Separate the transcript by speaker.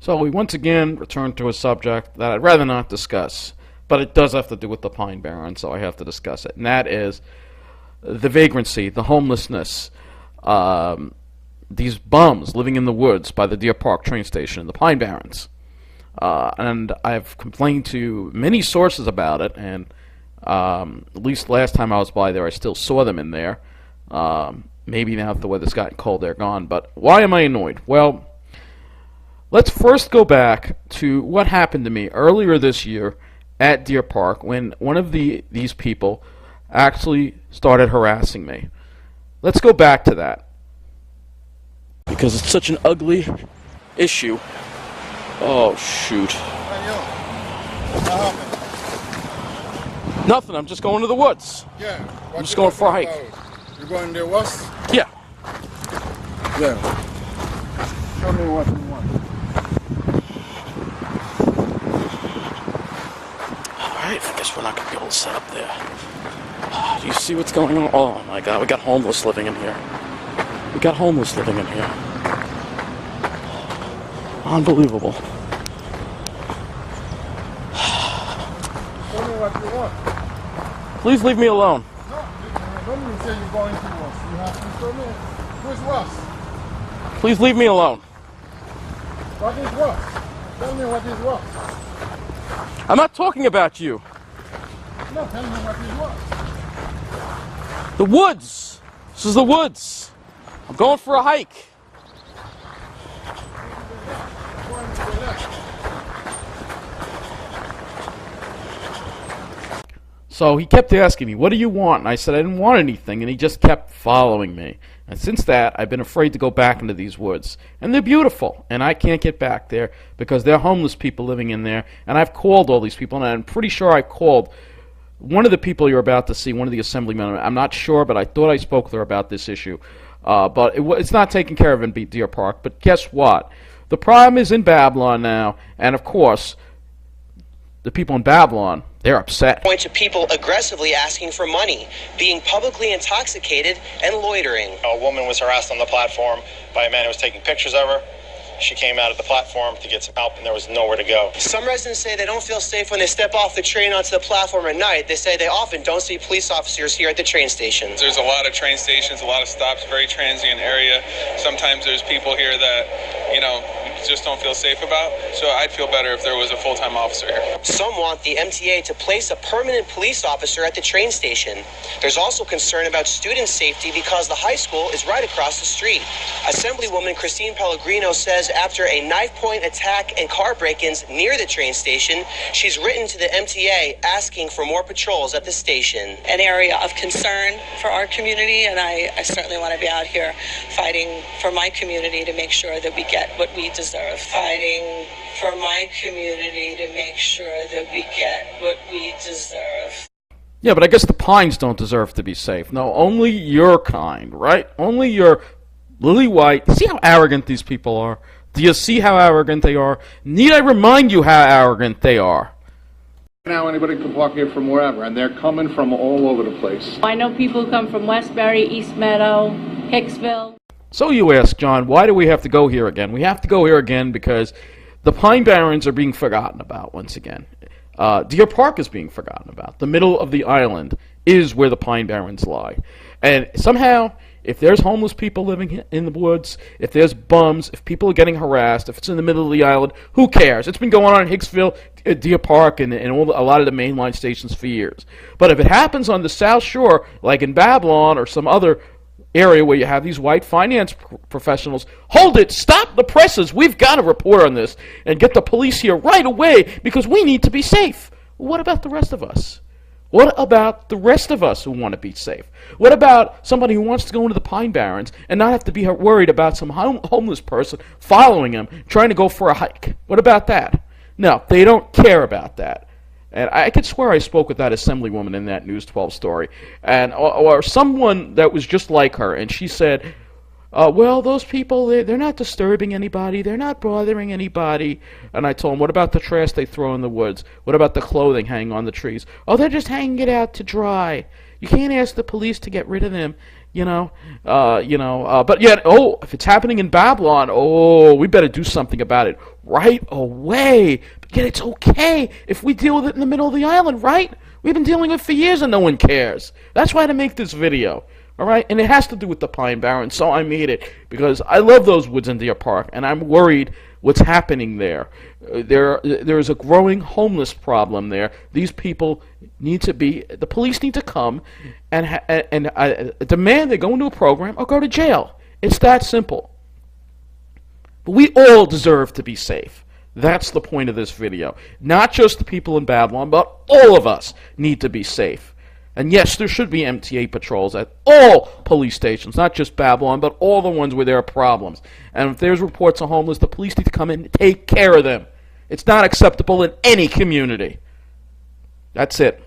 Speaker 1: So we once again return to a subject that I'd rather not discuss, but it does have to do with the Pine Barrens, so I have to discuss it, and that is the vagrancy, the homelessness, these bums living in the woods by the Deer Park train station in the Pine Barrens. And I've complained to many sources about it, and at least last time I was by there, I still saw them in there. Maybe now that the weather's gotten cold, they're gone. But why am I annoyed? Well, let's first go back to what happened to me earlier this year at Deer Park when one of these people actually started harassing me. Let's go back to that, because it's such an ugly issue. Oh, shoot. Nothing, I'm just going to the woods.
Speaker 2: Yeah.
Speaker 1: I'm just going for a hike.
Speaker 2: You're going to the woods?
Speaker 1: Yeah.
Speaker 2: Yeah. Show me what you want.
Speaker 1: Alright, I guess we're not going to be able to set up there. Do you see what's going on? Oh my god, we got homeless living in here. We got homeless living in here. Unbelievable.
Speaker 2: Show me what you want.
Speaker 1: Please leave me alone.
Speaker 2: No, don't even say you're going to us. You have to show me who's what.
Speaker 1: Please leave me alone.
Speaker 2: What is what? Tell me what is what.
Speaker 1: I'm not talking about you.
Speaker 2: No, tell me what is what.
Speaker 1: The woods. This is the woods. I'm going for a hike.
Speaker 2: Going to the left.
Speaker 1: So he kept asking me, what do you want? And I said I didn't want anything, and he just kept following me. And since that, I've been afraid to go back into these woods. And they're beautiful, and I can't get back there because there are homeless people living in there. And I've called all these people, and I'm pretty sure I called one of the people you're about to see, one of the assemblymen. I'm not sure, but I thought I spoke with her about this issue. But it's not taken care of in Deer Park. But guess what? The problem is in Babylon now, and of course, the people in Babylon, they're upset.
Speaker 3: Point to people aggressively asking for money, being publicly intoxicated, and loitering.
Speaker 4: A woman was harassed on the platform by a man who was taking pictures of her. She came out of the platform to get some help, and there was nowhere to go.
Speaker 3: Some residents say they don't feel safe when they step off the train onto the platform at night. They say they often don't see police officers here at the train stations.
Speaker 5: There's a lot of train stations, a lot of stops, very transient area. Sometimes there's people here that, you just don't feel safe about. So I'd feel better if there was a full-time officer here.
Speaker 3: Some want the MTA to place a permanent police officer at the train station. There's also concern about student safety because the high school is right across the street. Assemblywoman Christine Pellegrino says after a knife-point attack and car break-ins near the train station, she's written to the MTA asking for more patrols at the station.
Speaker 6: An area of concern for our community, and I certainly want to be out here fighting for my community to make sure that we get what we deserve. Fighting for my community to make sure that we get what we deserve.
Speaker 1: Yeah, but I guess the Pines don't deserve to be safe. No, only your kind, right? Only your lily white. See how arrogant these people are? Do you see how arrogant they are? Need I remind you how arrogant they are?
Speaker 2: Now anybody can walk here from wherever, and they're coming from all over the place.
Speaker 7: I know people come from Westbury, East Meadow, Hicksville.
Speaker 1: So you ask, John, why do we have to go here again? We have to go here again because the Pine Barrens are being forgotten about once again. Deer Park is being forgotten about. The middle of the island is where the Pine Barrens lie. And somehow, if there's homeless people living in the woods, if there's bums, if people are getting harassed, if it's in the middle of the island, who cares? It's been going on in Hicksville, Deer Park, and a lot of the mainline stations for years. But if it happens on the South Shore, like in Babylon or some other area where you have these white finance professionals, hold it, stop the presses, we've got to report on this and get the police here right away because we need to be safe. What about the rest of us? What about the rest of us who want to be safe? What about somebody who wants to go into the Pine Barrens and not have to be worried about some homeless person following him, trying to go for a hike? What about that? No, they don't care about that. And I could swear I spoke with that assemblywoman in that News 12 story, and or someone that was just like her, and she said, well, those people, they're not disturbing anybody, they're not bothering anybody. And I told them, what about the trash they throw in the woods? What about the clothing hanging on the trees? Oh, they're just hanging it out to dry. You can't ask the police to get rid of them. But yet, if it's happening in Babylon, we better do something about it right away. But yet it's okay if we deal with it in the middle of the island, right? We've been dealing with it for years and no one cares. That's why I make this video, all right? And it has to do with the Pine Barrens, so I made it because I love those woods in Deer Park, and I'm worried what's happening there. There is a growing homeless problem there. These people the police need to come and demand they go into a program or go to jail. It's that simple. But we all deserve to be safe. That's the point of this video. Not just the people in Babylon, but all of us need to be safe. And yes, there should be MTA patrols at all police stations, not just Babylon, but all the ones where there are problems. And if there's reports of homeless, the police need to come in and take care of them. It's not acceptable in any community. That's it.